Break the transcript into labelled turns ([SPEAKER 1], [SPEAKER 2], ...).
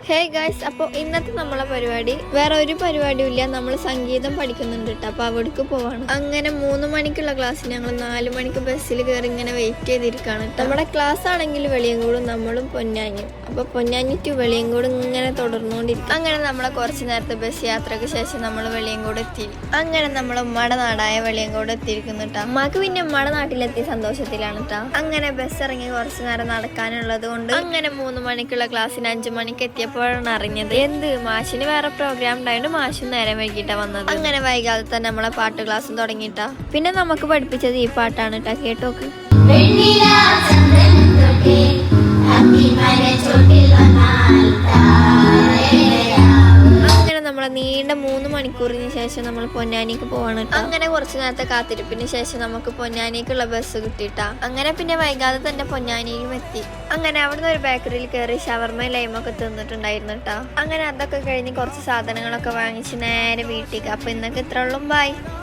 [SPEAKER 1] Hey guys, അപ്പോൾ ഇന്നത്തെ നമ്മളെ പരിപാടി വേറെ ഒരു പരിപാടിയും ഇല്ല. നമ്മൾ സംഗീതം പഠിക്കുന്നുണ്ട് കേട്ടോ. അപ്പോൾ അവിടേക്ക് പോവാണ്. അങ്ങനെ 3 മണിക്കുള്ള ക്ലാസ്സിന് ഞങ്ങൾ 4 മണിക്ക് ബസ്സിൽ കയറി ഇങ്ങനെ വെയിറ്റ് ചെയ്തിരിക്കുകയാണ്. നമ്മുടെ ക്ലാസ് ആണെങ്കിൽ വെളിയങ്കോടും നമ്മളും പൊന്നാനിയും. അപ്പോൾ പൊന്നാനി ടു വെളിയങ്കോട് ഇങ്ങനെ തുടർന്നുകൊണ്ടിരിക്കും. അങ്ങനെ നമ്മളെ കുറച്ച് നേരത്തെ ബസ് യാത്രയ്ക്ക് ശേഷം നമ്മൾ വെളിയങ്കോട് എത്തി. അങ്ങനെ നമ്മൾ ഉമ്മയുടെ നാടായ വെളിയങ്കോട് എത്തിയിരിക്കുന്നു കേട്ടോ. അമ്മക്ക് പിന്നെ ഉമ്മയുടെ നാട്ടിലെത്തിയ സന്തോഷത്തിലാണ് കേട്ടോ. അങ്ങനെ ബസ് ഇറങ്ങി കുറച്ച് നേരം നടക്കാനുള്ളത് കൊണ്ട് അങ്ങനെ 3 മണിക്കുള്ള ക്ലാസ്സിന് 5 മണിക്ക് എത്തിയപ്പോൾ അറിഞ്ഞത് എന്ത് മാഷിന് വേറെ പ്രോഗ്രാം ഉണ്ടായിട്ട് മാഷും നേരം വൈകിട്ടാ വന്നത്. അങ്ങനെ വൈകാതെ തന്നെ നമ്മളെ പാട്ട് ക്ലാസ്സും തുടങ്ങിയിട്ടാ. പിന്നെ നമുക്ക് പഠിപ്പിച്ചത് ഈ പാട്ടാണ് കേട്ടോ. കേട്ടോക്ക്. നമ്മളെ നീണ്ട 3 മണിക്കൂറിന് ശേഷം നമ്മൾ പൊന്നാനിക്ക് പോവാണ്. അങ്ങനെ കുറച്ച് നേരത്തെ കാത്തിരിപ്പിന് ശേഷം നമുക്ക് പൊന്നാനിക്കുള്ള ബസ് കിട്ടിയിട്ടാ. അങ്ങനെ പിന്നെ വൈകാതെ തന്നെ പൊന്നാനിയിലും എത്തി. അങ്ങനെ അവിടുന്ന് ഒരു ബേക്കറിയിൽ കയറി ഷവർമ ലൈമൊക്കെ തിന്നിട്ടുണ്ടായിരുന്നു കേട്ടോ. അങ്ങനെ അതൊക്കെ കഴിഞ്ഞ് കുറച്ച് സാധനങ്ങളൊക്കെ വാങ്ങിച്ച് നേരെ വീട്ടിലേക്ക്. അപ്പൊ ഇന്നൊക്കെ ഇത്ര ഉള്ളൂ. ബൈ.